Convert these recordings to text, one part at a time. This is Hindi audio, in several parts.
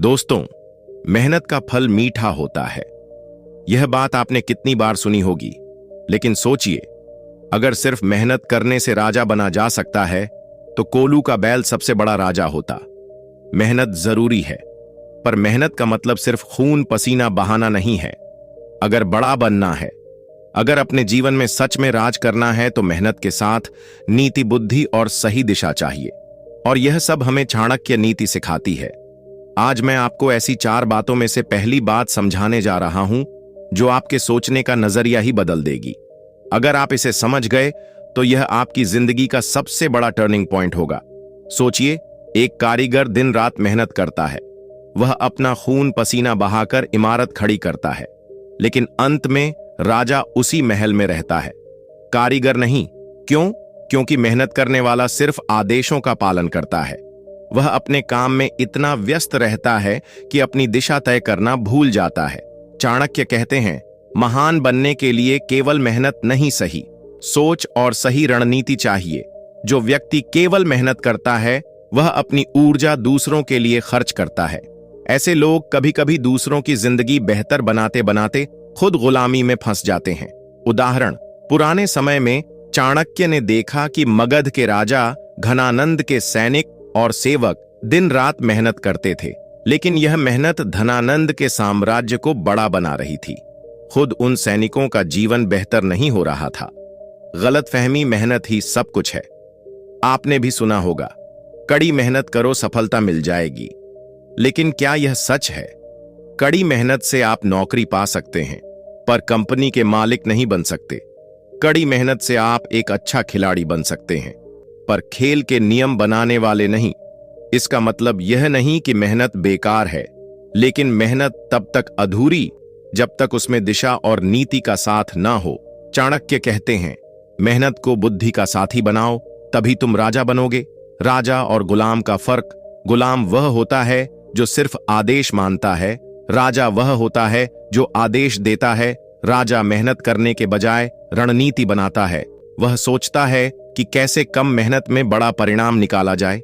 दोस्तों, मेहनत का फल मीठा होता है। यह बात आपने कितनी बार सुनी होगी, लेकिन सोचिए, अगर सिर्फ मेहनत करने से राजा बना जा सकता है तो कोलू का बैल सबसे बड़ा राजा होता। मेहनत जरूरी है, पर मेहनत का मतलब सिर्फ खून पसीना बहाना नहीं है। अगर बड़ा बनना है, अगर अपने जीवन में सच में राज करना है, तो मेहनत के साथ नीति, बुद्धि और सही दिशा चाहिए। और यह सब हमें चाणक्य नीति सिखाती है। आज मैं आपको ऐसी 4 बातों में से पहली बात समझाने जा रहा हूं, जो आपके सोचने का नजरिया ही बदल देगी। अगर आप इसे समझ गए तो यह आपकी जिंदगी का सबसे बड़ा टर्निंग पॉइंट होगा। सोचिए, एक कारीगर दिन रात मेहनत करता है। वह अपना खून पसीना बहाकर इमारत खड़ी करता है, लेकिन अंत में राजा उसी महल में रहता है, कारीगर नहीं। क्यों? क्योंकि मेहनत करने वाला सिर्फ आदेशों का पालन करता है। वह अपने काम में इतना व्यस्त रहता है कि अपनी दिशा तय करना भूल जाता है। चाणक्य कहते हैं, महान बनने के लिए केवल मेहनत नहीं सही, सोच और सही रणनीति चाहिए। जो व्यक्ति केवल मेहनत करता है, वह अपनी ऊर्जा दूसरों के लिए खर्च करता है। ऐसे लोग कभी कभी दूसरों की जिंदगी बेहतर बनाते बनाते खुद गुलामी में फंस जाते हैं। उदाहरण, पुराने समय में चाणक्य ने देखा कि मगध के राजा, घनानंद के सैनिक और सेवक दिन रात मेहनत करते थे, लेकिन यह मेहनत धनानंद के साम्राज्य को बड़ा बना रही थी। खुद उन सैनिकों का जीवन बेहतर नहीं हो रहा था। गलतफहमी, मेहनत ही सब कुछ है। आपने भी सुना होगा, कड़ी मेहनत करो सफलता मिल जाएगी। लेकिन क्या यह सच है? कड़ी मेहनत से आप नौकरी पा सकते हैं, पर कंपनी के मालिक नहीं बन सकते। कड़ी मेहनत से आप एक अच्छा खिलाड़ी बन सकते हैं, पर खेल के नियम बनाने वाले नहीं। इसका मतलब यह नहीं कि मेहनत बेकार है, लेकिन मेहनत तब तक अधूरी जब तक उसमें दिशा और नीति का साथ ना हो। चाणक्य कहते हैं, मेहनत को बुद्धि का साथी बनाओ, तभी तुम राजा बनोगे। राजा और गुलाम का फर्क, गुलाम वह होता है जो सिर्फ आदेश मानता है, राजा वह होता है जो आदेश देता है। राजा मेहनत करने के बजाय रणनीति बनाता है। वह सोचता है कि कैसे कम मेहनत में बड़ा परिणाम निकाला जाए।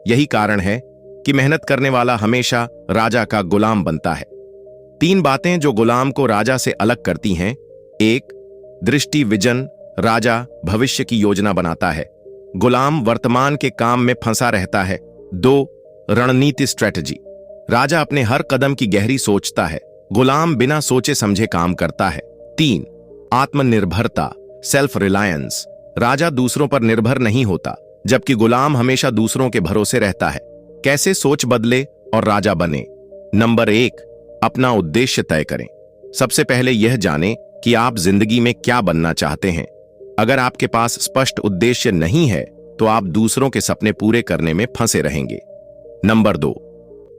यही कारण है कि मेहनत करने वाला हमेशा राजा का गुलाम बनता है। 3 बातें जो गुलाम को राजा से अलग करती हैं। 1. दृष्टि, विजन। राजा भविष्य की योजना बनाता है, गुलाम वर्तमान के काम में फंसा रहता है। 2. रणनीति, स्ट्रेटजी। राजा अपने हर कदम की गहरी सोचता है, गुलाम बिना सोचे समझे काम करता है। 3. आत्मनिर्भरता, सेल्फ रिलायंस। राजा दूसरों पर निर्भर नहीं होता, जबकि गुलाम हमेशा दूसरों के भरोसे रहता है। कैसे सोच बदले और राजा बने? नंबर 1, अपना उद्देश्य तय करें। सबसे पहले यह जानें कि आप जिंदगी में क्या बनना चाहते हैं। अगर आपके पास स्पष्ट उद्देश्य नहीं है, तो आप दूसरों के सपने पूरे करने में फंसे रहेंगे। नंबर 2,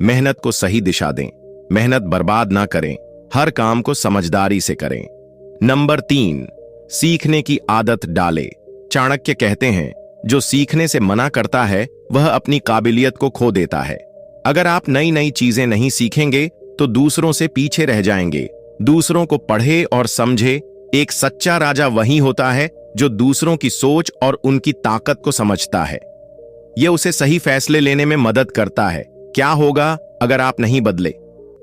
मेहनत को सही दिशा दें। मेहनत बर्बाद ना करें, हर काम को समझदारी से करें। नंबर 3, सीखने की आदत डालें। चाणक्य कहते हैं, जो सीखने से मना करता है वह अपनी काबिलियत को खो देता है। अगर आप नई नई चीजें नहीं सीखेंगे तो दूसरों से पीछे रह जाएंगे। दूसरों को पढ़े और समझे। एक सच्चा राजा वही होता है जो दूसरों की सोच और उनकी ताकत को समझता है। यह उसे सही फैसले लेने में मदद करता है। क्या होगा अगर आप नहीं बदले?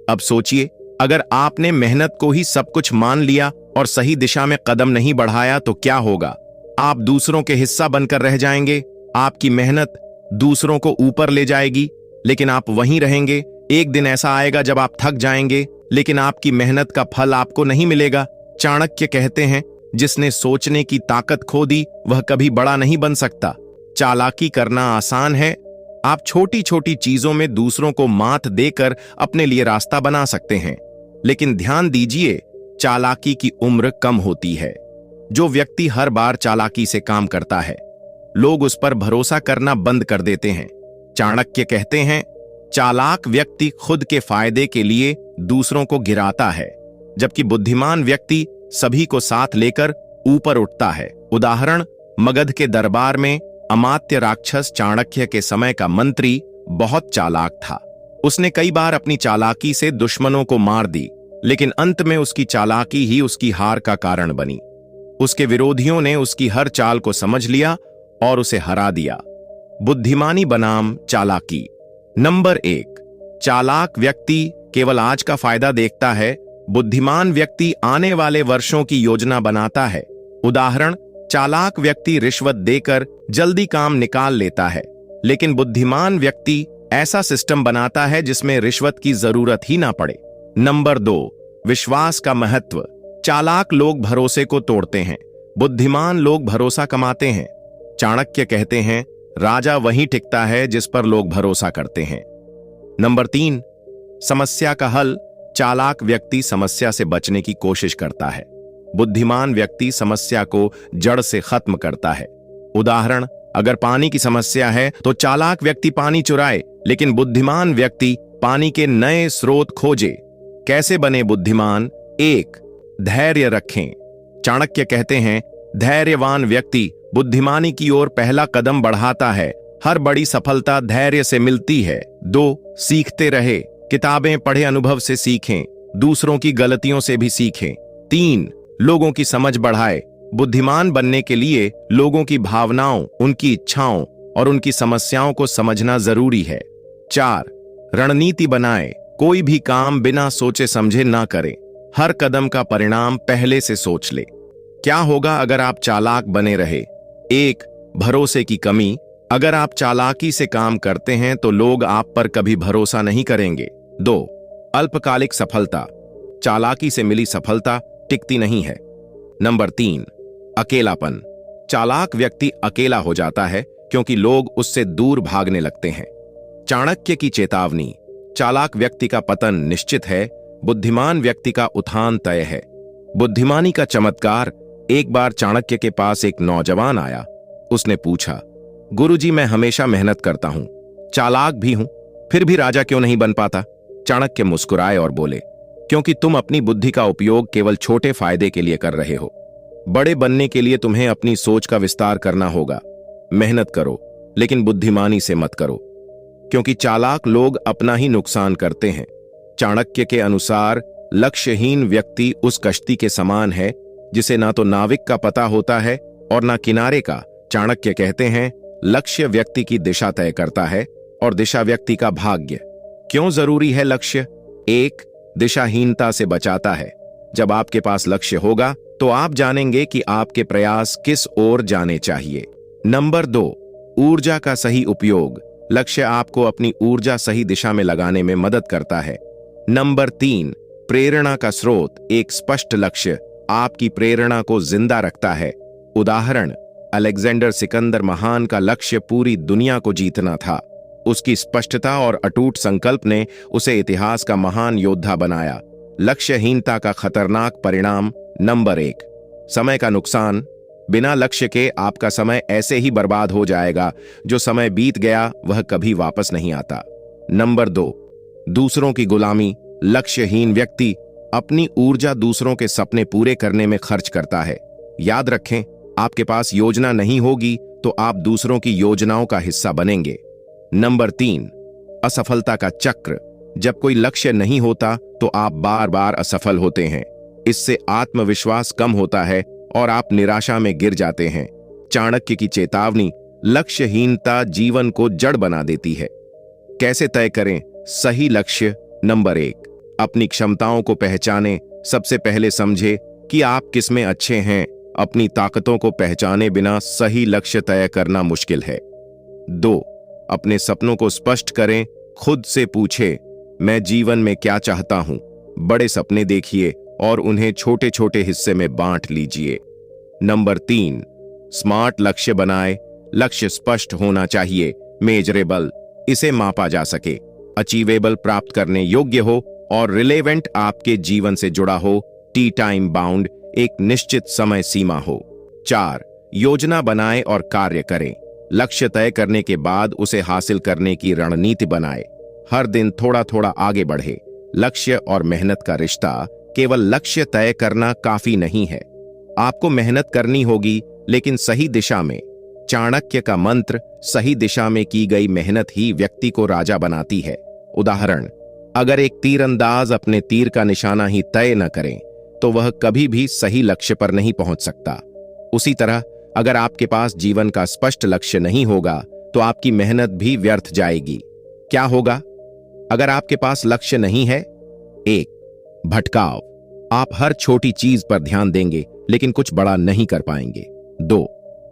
अब सोचिए, अगर आपने मेहनत को ही सब कुछ मान लिया और सही दिशा में कदम नहीं बढ़ाया तो क्या होगा? आप दूसरों के हिस्सा बनकर रह जाएंगे। आपकी मेहनत दूसरों को ऊपर ले जाएगी, लेकिन आप वहीं रहेंगे। एक दिन ऐसा आएगा जब आप थक जाएंगे, लेकिन आपकी मेहनत का फल आपको नहीं मिलेगा। चाणक्य कहते हैं, जिसने सोचने की ताकत खो दी वह कभी बड़ा नहीं बन सकता। चालाकी करना आसान है। आप छोटी छोटी चीजों में दूसरों को मात देकर अपने लिए रास्ता बना सकते हैं, लेकिन ध्यान दीजिए, चालाकी की उम्र कम होती है। जो व्यक्ति हर बार चालाकी से काम करता है, लोग उस पर भरोसा करना बंद कर देते हैं। चाणक्य कहते हैं, चालाक व्यक्ति खुद के फायदे के लिए दूसरों को गिराता है, जबकि बुद्धिमान व्यक्ति सभी को साथ लेकर ऊपर उठता है। उदाहरण, मगध के दरबार में अमात्य राक्षस चाणक्य के समय का मंत्री बहुत चालाक था। उसने कई बार अपनी चालाकी से दुश्मनों को मार दी, लेकिन अंत में उसकी चालाकी ही उसकी हार का कारण बनी। उसके विरोधियों ने उसकी हर चाल को समझ लिया और उसे हरा दिया। बुद्धिमानी बनाम चालाकी। नंबर 1, चालाक व्यक्ति केवल आज का फायदा देखता है, बुद्धिमान व्यक्ति आने वाले वर्षों की योजना बनाता है। उदाहरण, चालाक व्यक्ति रिश्वत देकर जल्दी काम निकाल लेता है, लेकिन बुद्धिमान व्यक्ति ऐसा सिस्टम बनाता है जिसमें रिश्वत की जरूरत ही ना पड़े। नंबर 2, विश्वास का महत्व। चालाक लोग भरोसे को तोड़ते हैं, बुद्धिमान लोग भरोसा कमाते हैं। चाणक्य कहते हैं, राजा वहीं टिकता है जिस पर लोग भरोसा करते हैं। नंबर 3, समस्या का हल। चालाक व्यक्ति समस्या से बचने की कोशिश करता है, बुद्धिमान व्यक्ति समस्या को जड़ से खत्म करता है। उदाहरण, अगर पानी की समस्या है तो चालाक व्यक्ति पानी चुराए, लेकिन बुद्धिमान व्यक्ति पानी के नए स्रोत खोजे। कैसे बने बुद्धिमान? 1, धैर्य रखें। चाणक्य कहते हैं, धैर्यवान व्यक्ति बुद्धिमानी की ओर पहला कदम बढ़ाता है। हर बड़ी सफलता धैर्य से मिलती है। 2, सीखते रहे। किताबें पढ़े, अनुभव से सीखें, दूसरों की गलतियों से भी सीखें। 3, लोगों की समझ बढ़ाए। बुद्धिमान बनने के लिए लोगों की भावनाओं, उनकी इच्छाओं और उनकी समस्याओं को समझना जरूरी है। 4, रणनीति बनाए। कोई भी काम बिना सोचे समझे ना करें। हर कदम का परिणाम पहले से सोच ले। क्या होगा अगर आप चालाक बने रहे? 1, भरोसे की कमी। अगर आप चालाकी से काम करते हैं तो लोग आप पर कभी भरोसा नहीं करेंगे। 2, अल्पकालिक सफलता। चालाकी से मिली सफलता टिकती नहीं है। नंबर 3, अकेलापन। चालाक व्यक्ति अकेला हो जाता है क्योंकि लोग उससे दूर भागने लगते हैं। चाणक्य की चेतावनी, चालाक व्यक्ति का पतन निश्चित है, बुद्धिमान व्यक्ति का उत्थान तय है। बुद्धिमानी का चमत्कार। एक बार चाणक्य के पास एक नौजवान आया। उसने पूछा, गुरुजी, मैं हमेशा मेहनत करता हूं, चालाक भी हूं, फिर भी राजा क्यों नहीं बन पाता? चाणक्य मुस्कुराए और बोले, क्योंकि तुम अपनी बुद्धि का उपयोग केवल छोटे फायदे के लिए कर रहे हो। बड़े बनने के लिए तुम्हें अपनी सोच का विस्तार करना होगा। मेहनत करो, लेकिन बुद्धिमानी से मत करो, क्योंकि चालाक लोग अपना ही नुकसान करते हैं। चाणक्य के अनुसार लक्ष्यहीन व्यक्ति उस कश्ती के समान है जिसे ना तो नाविक का पता होता है और ना किनारे का। चाणक्य कहते हैं, लक्ष्य व्यक्ति की दिशा तय करता है और दिशा व्यक्ति का भाग्य। क्यों जरूरी है लक्ष्य? 1, दिशाहीनता से बचाता है। जब आपके पास लक्ष्य होगा तो आप जानेंगे कि आपके प्रयास किस ओर जाने चाहिए। नंबर 2, ऊर्जा का सही उपयोग। लक्ष्य आपको अपनी ऊर्जा सही दिशा में लगाने में मदद करता है। नंबर 3, प्रेरणा का स्रोत। एक स्पष्ट लक्ष्य आपकी प्रेरणा को जिंदा रखता है। उदाहरण, अलेक्जेंडर सिकंदर महान का लक्ष्य पूरी दुनिया को जीतना था। उसकी स्पष्टता और अटूट संकल्प ने उसे इतिहास का महान योद्धा बनाया। लक्ष्यहीनता का खतरनाक परिणाम। नंबर 1, समय का नुकसान। बिना लक्ष्य के आपका समय ऐसे ही बर्बाद हो जाएगा। जो समय बीत गया वह कभी वापस नहीं आता। नंबर 2, दूसरों की गुलामी। लक्ष्यहीन व्यक्ति अपनी ऊर्जा दूसरों के सपने पूरे करने में खर्च करता है। याद रखें, आपके पास योजना नहीं होगी तो आप दूसरों की योजनाओं का हिस्सा बनेंगे। नंबर 3, असफलता का चक्र। जब कोई लक्ष्य नहीं होता तो आप बार बार असफल होते हैं। इससे आत्मविश्वास कम होता है और आप निराशा में गिर जाते हैं। चाणक्य की चेतावनी, लक्ष्यहीनता जीवन को जड़ बना देती है। कैसे तय करें सही लक्ष्य? नंबर 1, अपनी क्षमताओं को पहचानें। सबसे पहले समझे कि आप किसमें अच्छे हैं। अपनी ताकतों को पहचाने बिना सही लक्ष्य तय करना मुश्किल है। 2, अपने सपनों को स्पष्ट करें। खुद से पूछे, मैं जीवन में क्या चाहता हूं? बड़े सपने देखिए और उन्हें छोटे छोटे हिस्से में बांट लीजिए। नंबर 3, स्मार्ट लक्ष्य बनाए। लक्ष्य स्पष्ट होना चाहिए, मेजरेबल, इसे मापा जा सके, अचीवेबल, प्राप्त करने योग्य हो और रिलेवेंट, आपके जीवन से जुड़ा हो, टाइम बाउंड, एक निश्चित समय सीमा हो। 4, योजना बनाए और कार्य करें। लक्ष्य तय करने के बाद उसे हासिल करने की रणनीति बनाए। हर दिन थोड़ा थोड़ा आगे बढ़े। लक्ष्य और मेहनत का रिश्ता। केवल लक्ष्य तय करना काफी नहीं है, आपको मेहनत करनी होगी, लेकिन सही दिशा में। चाणक्य का मंत्र, सही दिशा में की गई मेहनत ही व्यक्ति को राजा बनाती है। उदाहरण, अगर एक तीरंदाज अपने तीर का निशाना ही तय न करें तो वह कभी भी सही लक्ष्य पर नहीं पहुंच सकता। उसी तरह अगर आपके पास जीवन का स्पष्ट लक्ष्य नहीं होगा तो आपकी मेहनत भी व्यर्थ जाएगी। क्या होगा? अगर आपके पास लक्ष्य नहीं है, 1 भटकाव, आप हर छोटी चीज पर ध्यान देंगे लेकिन कुछ बड़ा नहीं कर पाएंगे। 2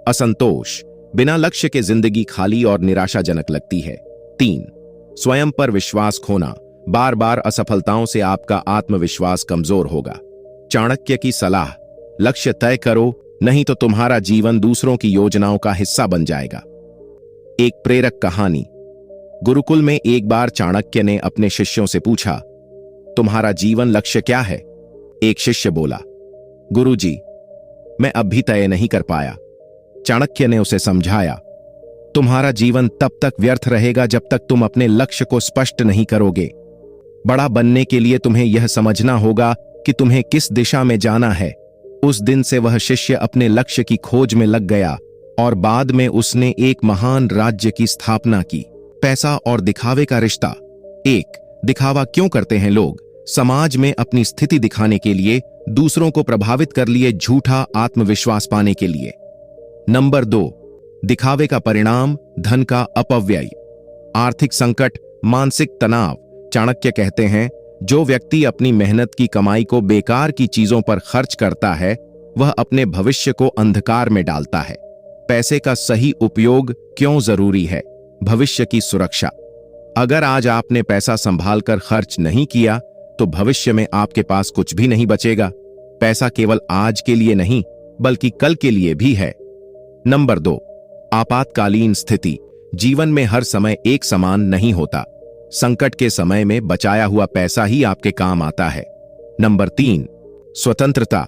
असंतोष, बिना लक्ष्य के जिंदगी खाली और निराशाजनक लगती है। 3 स्वयं पर विश्वास खोना, बार बार असफलताओं से आपका आत्मविश्वास कमजोर होगा। चाणक्य की सलाह, लक्ष्य तय करो, नहीं तो तुम्हारा जीवन दूसरों की योजनाओं का हिस्सा बन जाएगा। एक प्रेरक कहानी। गुरुकुल में एक बार चाणक्य ने अपने शिष्यों से पूछा, तुम्हारा जीवन लक्ष्य क्या है? एक शिष्य बोला, गुरुजी, मैं अब भी तय नहीं कर पाया। चाणक्य ने उसे समझाया, तुम्हारा जीवन तब तक व्यर्थ रहेगा जब तक तुम अपने लक्ष्य को स्पष्ट नहीं करोगे। बड़ा बनने के लिए तुम्हें यह समझना होगा कि तुम्हें किस दिशा में जाना है। उस दिन से वह शिष्य अपने लक्ष्य की खोज में लग गया और बाद में उसने एक महान राज्य की स्थापना की। पैसा और दिखावे का रिश्ता। 1 दिखावा क्यों करते हैं लोग? समाज में अपनी स्थिति दिखाने के लिए, दूसरों को प्रभावित कर लिए, झूठा आत्मविश्वास पाने के लिए। नंबर 2 दिखावे का परिणाम, धन का अपव्यय, आर्थिक संकट, मानसिक तनाव। चाणक्य कहते हैं, जो व्यक्ति अपनी मेहनत की कमाई को बेकार की चीजों पर खर्च करता है, वह अपने भविष्य को अंधकार में डालता है। पैसे का सही उपयोग क्यों जरूरी है? भविष्य की सुरक्षा। अगर आज आपने पैसा संभालकर खर्च नहीं किया तो भविष्य में आपके पास कुछ भी नहीं बचेगा। पैसा केवल आज के लिए नहीं बल्कि कल के लिए भी है। नंबर 2 आपातकालीन स्थिति। जीवन में हर समय एक समान नहीं होता। संकट के समय में बचाया हुआ पैसा ही आपके काम आता है। नंबर 3 स्वतंत्रता।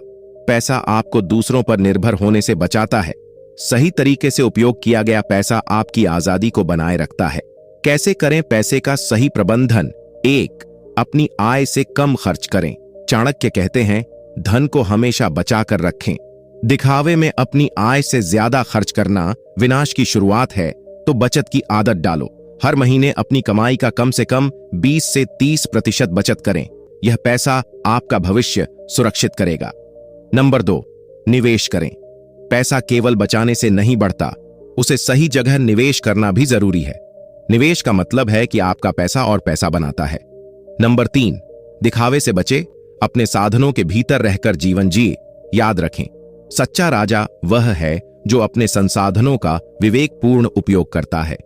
पैसा आपको दूसरों पर निर्भर होने से बचाता है। सही तरीके से उपयोग किया गया पैसा आपकी आजादी को बनाए रखता है। कैसे करें पैसे का सही प्रबंधन? 1 अपनी आय से कम खर्च करें। चाणक्य कहते हैं, धन को हमेशा बचा कर रखें। दिखावे में अपनी आय से ज्यादा खर्च करना विनाश की शुरुआत है, तो बचत की आदत डालो। हर महीने अपनी कमाई का कम से कम 20 से 30% बचत करें। यह पैसा आपका भविष्य सुरक्षित करेगा। नंबर 2 निवेश करें। पैसा केवल बचाने से नहीं बढ़ता, उसे सही जगह निवेश करना भी जरूरी है। निवेश का मतलब है कि आपका पैसा और पैसा बनाता है। नंबर 3 दिखावे से बचे, अपने साधनों के भीतर रहकर जीवन जिए। याद रखें, सच्चा राजा वह है जो अपने संसाधनों का विवेकपूर्ण उपयोग करता है।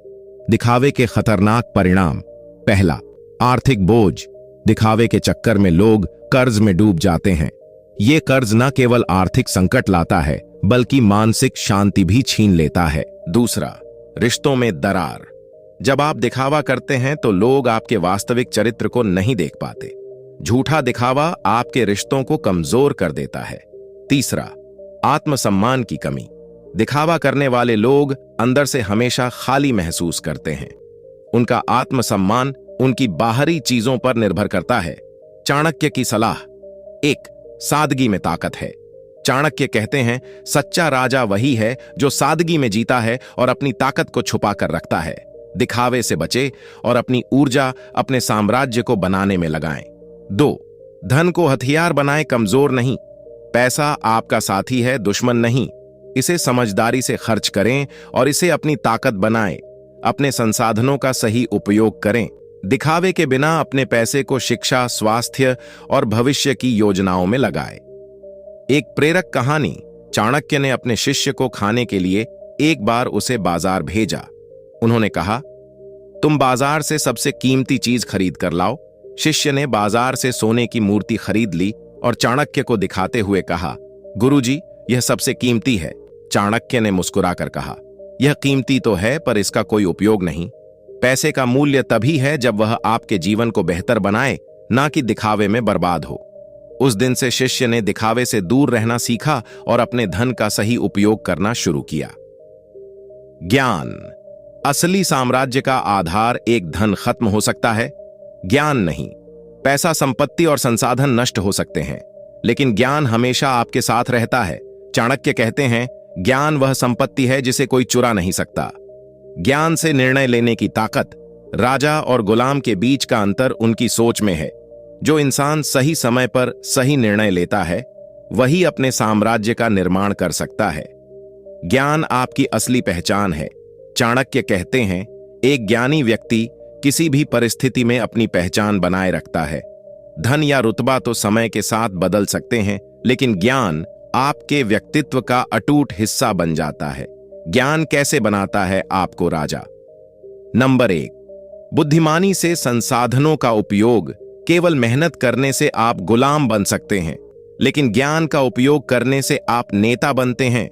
दिखावे के खतरनाक परिणाम। पहला, आर्थिक बोझ। दिखावे के चक्कर में लोग कर्ज में डूब जाते हैं। ये कर्ज न केवल आर्थिक संकट लाता है बल्कि मानसिक शांति भी छीन लेता है। दूसरा, रिश्तों में दरार। जब आप दिखावा करते हैं तो लोग आपके वास्तविक चरित्र को नहीं देख पाते। झूठा दिखावा आपके रिश्तों को कमजोर कर देता है। तीसरा, आत्मसम्मान की कमी। दिखावा करने वाले लोग अंदर से हमेशा खाली महसूस करते हैं। उनका आत्मसम्मान उनकी बाहरी चीजों पर निर्भर करता है। चाणक्य की सलाह। 1 सादगी में ताकत है। चाणक्य कहते हैं, सच्चा राजा वही है जो सादगी में जीता है और अपनी ताकत को छुपा कर रखता है। दिखावे से बचे और अपनी ऊर्जा अपने साम्राज्य को बनाने में लगाएं। 2 धन को हथियार बनाएं, कमजोर नहीं। पैसा आपका साथी है, दुश्मन नहीं। इसे समझदारी से खर्च करें और इसे अपनी ताकत बनाएं। अपने संसाधनों का सही उपयोग करें। दिखावे के बिना अपने पैसे को शिक्षा, स्वास्थ्य और भविष्य की योजनाओं में लगाएं। एक प्रेरक कहानी। चाणक्य ने अपने शिष्य को खाने के लिए एक बार उसे बाजार भेजा। उन्होंने कहा, तुम बाजार से सबसे कीमती चीज खरीद कर लाओ। शिष्य ने बाजार से सोने की मूर्ति खरीद ली और चाणक्य को दिखाते हुए कहा, गुरुजी, यह सबसे कीमती है। चाणक्य ने मुस्कुराकर कहा, यह कीमती तो है पर इसका कोई उपयोग नहीं। पैसे का मूल्य तभी है जब वह आपके जीवन को बेहतर बनाए, ना कि दिखावे में बर्बाद हो। उस दिन से शिष्य ने दिखावे से दूर रहना सीखा और अपने धन का सही उपयोग करना शुरू किया। ज्ञान। असली साम्राज्य का आधार एक धन खत्म हो सकता है, ज्ञान नहीं। पैसा, संपत्ति और संसाधन नष्ट हो सकते हैं, लेकिन ज्ञान हमेशा आपके साथ रहता है। चाणक्य कहते हैं, ज्ञान वह संपत्ति है जिसे कोई चुरा नहीं सकता। ज्ञान से निर्णय लेने की ताकत। राजा और गुलाम के बीच का अंतर उनकी सोच में है। जो इंसान सही समय पर सही निर्णय लेता है, वही अपने साम्राज्य का निर्माण कर सकता है। ज्ञान आपकी असली पहचान है। चाणक्य कहते हैं, एक ज्ञानी व्यक्ति किसी भी परिस्थिति में अपनी पहचान बनाए रखता है। धन या रुतबा तो समय के साथ बदल सकते हैं, लेकिन ज्ञान आपके व्यक्तित्व का अटूट हिस्सा बन जाता है। ज्ञान कैसे बनाता है आपको राजा? नंबर 1, बुद्धिमानी से संसाधनों का उपयोग। केवल मेहनत करने से आप गुलाम बन सकते हैं, लेकिन ज्ञान का उपयोग करने से आप नेता बनते हैं।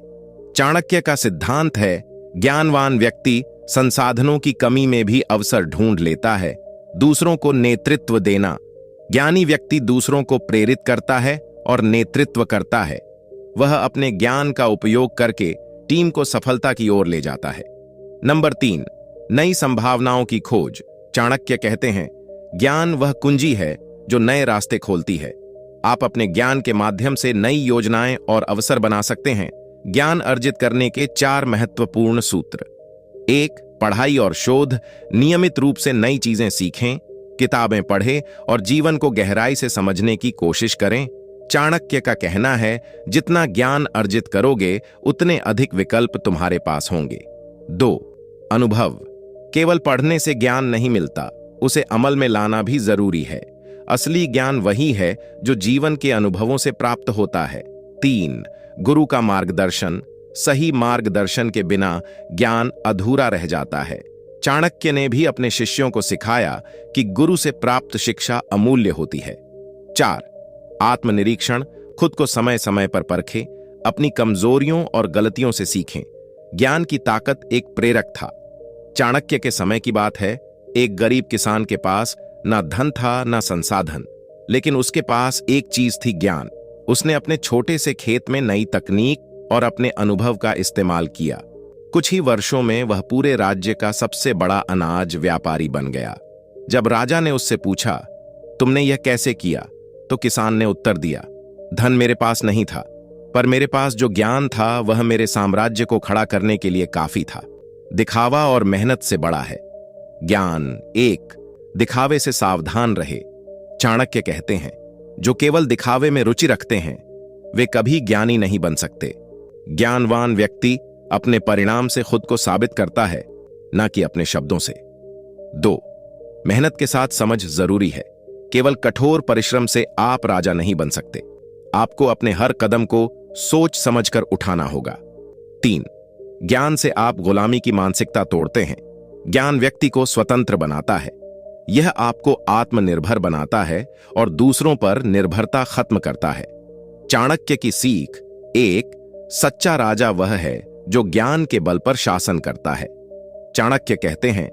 चाणक्य का सिद्धांत है, ज्ञानवान व्यक्ति संसाधनों की कमी में भी अवसर ढूंढ लेता है। दूसरों को नेतृत्व देना। ज्ञानी व्यक्ति दूसरों को प्रेरित करता है और नेतृत्व करता है। वह अपने ज्ञान का उपयोग करके टीम को सफलता की ओर ले जाता है। नंबर 3, नई संभावनाओं की खोज। चाणक्य कहते हैं, ज्ञान वह कुंजी है जो नए रास्ते खोलती है। आप अपने ज्ञान के माध्यम से नई योजनाएं और अवसर बना सकते हैं। ज्ञान अर्जित करने के 4 महत्वपूर्ण सूत्र। 1, पढ़ाई और शोध। नियमित रूप से नई चीजें सीखें, किताबें पढ़ें और जीवन को गहराई से समझने की कोशिश करें। चाणक्य का कहना है, जितना ज्ञान अर्जित करोगे उतने अधिक विकल्प तुम्हारे पास होंगे। 2, अनुभव। केवल पढ़ने से ज्ञान नहीं मिलता, उसे अमल में लाना भी जरूरी है। असली ज्ञान वही है जो जीवन के अनुभवों से प्राप्त होता है। 3, गुरु का मार्गदर्शन। सही मार्गदर्शन के बिना ज्ञान अधूरा रह जाता है। चाणक्य ने भी अपने शिष्यों को सिखाया कि गुरु से प्राप्त शिक्षा अमूल्य होती है। 4, आत्मनिरीक्षण। खुद को समय समय पर परखें, अपनी कमजोरियों और गलतियों से सीखें। ज्ञान की ताकत एक प्रेरक था। चाणक्य के समय की बात है, एक गरीब किसान के पास ना धन था ना संसाधन, लेकिन उसके पास एक चीज थी, ज्ञान। उसने अपने छोटे से खेत में नई तकनीक और अपने अनुभव का इस्तेमाल किया। कुछ ही वर्षों में वह पूरे राज्य का सबसे बड़ा अनाज व्यापारी बन गया। जब राजा ने उससे पूछा, तुमने यह कैसे किया, तो किसान ने उत्तर दिया, धन मेरे पास नहीं था, पर मेरे पास जो ज्ञान था वह मेरे साम्राज्य को खड़ा करने के लिए काफी था। दिखावा और मेहनत से बड़ा है ज्ञान। 1, दिखावे से सावधान रहे। चाणक्य कहते हैं, जो केवल दिखावे में रुचि रखते हैं वे कभी ज्ञानी नहीं बन सकते। ज्ञानवान व्यक्ति अपने परिणाम से खुद को साबित करता है, ना कि अपने शब्दों से। 2, मेहनत के साथ समझ जरूरी है। केवल कठोर परिश्रम से आप राजा नहीं बन सकते। आपको अपने हर कदम को सोच समझकर उठाना होगा। 3, ज्ञान से आप गुलामी की मानसिकता तोड़ते हैं। ज्ञान व्यक्ति को स्वतंत्र बनाता है। यह आपको आत्मनिर्भर बनाता है और दूसरों पर निर्भरता खत्म करता है। चाणक्य की सीख। 1, सच्चा राजा वह है जो ज्ञान के बल पर शासन करता है। चाणक्य कहते हैं,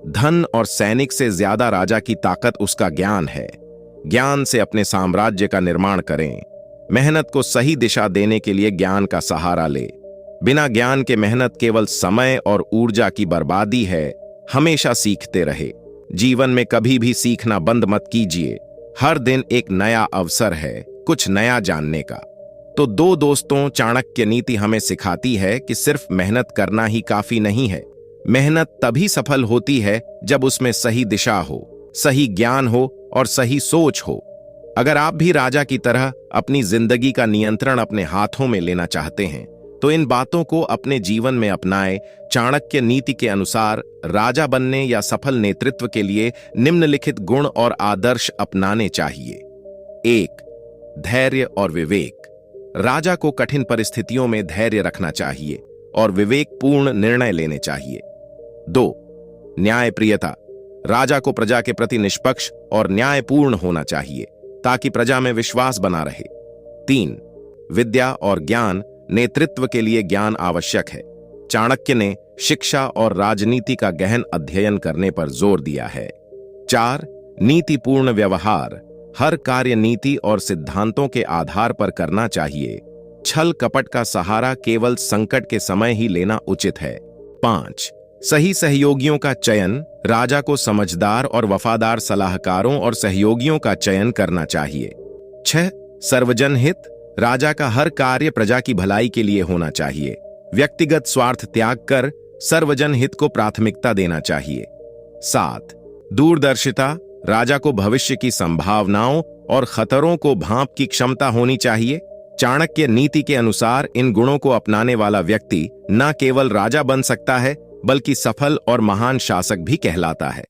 धन और सैनिक से ज्यादा राजा की ताकत उसका ज्ञान है। ज्ञान से अपने साम्राज्य का निर्माण करें। मेहनत को सही दिशा देने के लिए ज्ञान का सहारा ले। बिना ज्ञान के मेहनत केवल समय और ऊर्जा की बर्बादी है। हमेशा सीखते रहे। जीवन में कभी भी सीखना बंद मत कीजिए। हर दिन एक नया अवसर है कुछ नया जानने का। तो 2 दोस्तों, चाणक्य नीति हमें सिखाती है कि सिर्फ मेहनत करना ही काफी नहीं है। मेहनत तभी सफल होती है जब उसमें सही दिशा हो, सही ज्ञान हो और सही सोच हो। अगर आप भी राजा की तरह अपनी जिंदगी का नियंत्रण अपने हाथों में लेना चाहते हैं, तो इन बातों को अपने जीवन में अपनाएं। चाणक्य नीति के अनुसार राजा बनने या सफल नेतृत्व के लिए निम्नलिखित गुण और आदर्श अपनाने चाहिए। 1, धैर्य और विवेक। राजा को कठिन परिस्थितियों में धैर्य रखना चाहिए और विवेकपूर्ण निर्णय लेने चाहिए। 2, न्यायप्रियता। राजा को प्रजा के प्रति निष्पक्ष और न्यायपूर्ण होना चाहिए ताकि प्रजा में विश्वास बना रहे। 3, विद्या और ज्ञान। नेतृत्व के लिए ज्ञान आवश्यक है। चाणक्य ने शिक्षा और राजनीति का गहन अध्ययन करने पर जोर दिया है। 4, नीतिपूर्ण व्यवहार। हर कार्य नीति और सिद्धांतों के आधार पर करना चाहिए। छल कपट का सहारा केवल संकट के समय ही लेना उचित है। 5, सही सहयोगियों का चयन। राजा को समझदार और वफादार सलाहकारों और सहयोगियों का चयन करना चाहिए। 6, सर्वजन हित। राजा का हर कार्य प्रजा की भलाई के लिए होना चाहिए। व्यक्तिगत स्वार्थ त्याग कर सर्वजन हित को प्राथमिकता देना चाहिए। 7, दूरदर्शिता। राजा को भविष्य की संभावनाओं और खतरों को भांप की क्षमता होनी चाहिए। चाणक्य नीति के अनुसार इन गुणों को अपनाने वाला व्यक्ति न केवल राजा बन सकता है, बल्कि सफल और महान शासक भी कहलाता है।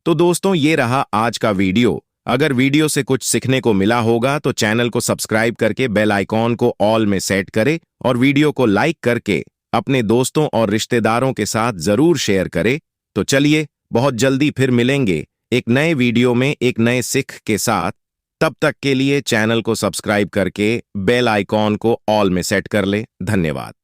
तो दोस्तों, ये रहा आज का वीडियो। अगर वीडियो से कुछ सीखने को मिला होगा तो चैनल को सब्सक्राइब करके बेल आइकॉन को ऑल में सेट करें और वीडियो को लाइक करके अपने दोस्तों और रिश्तेदारों के साथ जरूर शेयर करें। तो चलिए, बहुत जल्दी फिर मिलेंगे एक नए वीडियो में एक नए सीख के साथ। तब तक के लिए चैनल को सब्सक्राइब करके बेल आइकॉन को ऑल में सेट कर ले। धन्यवाद।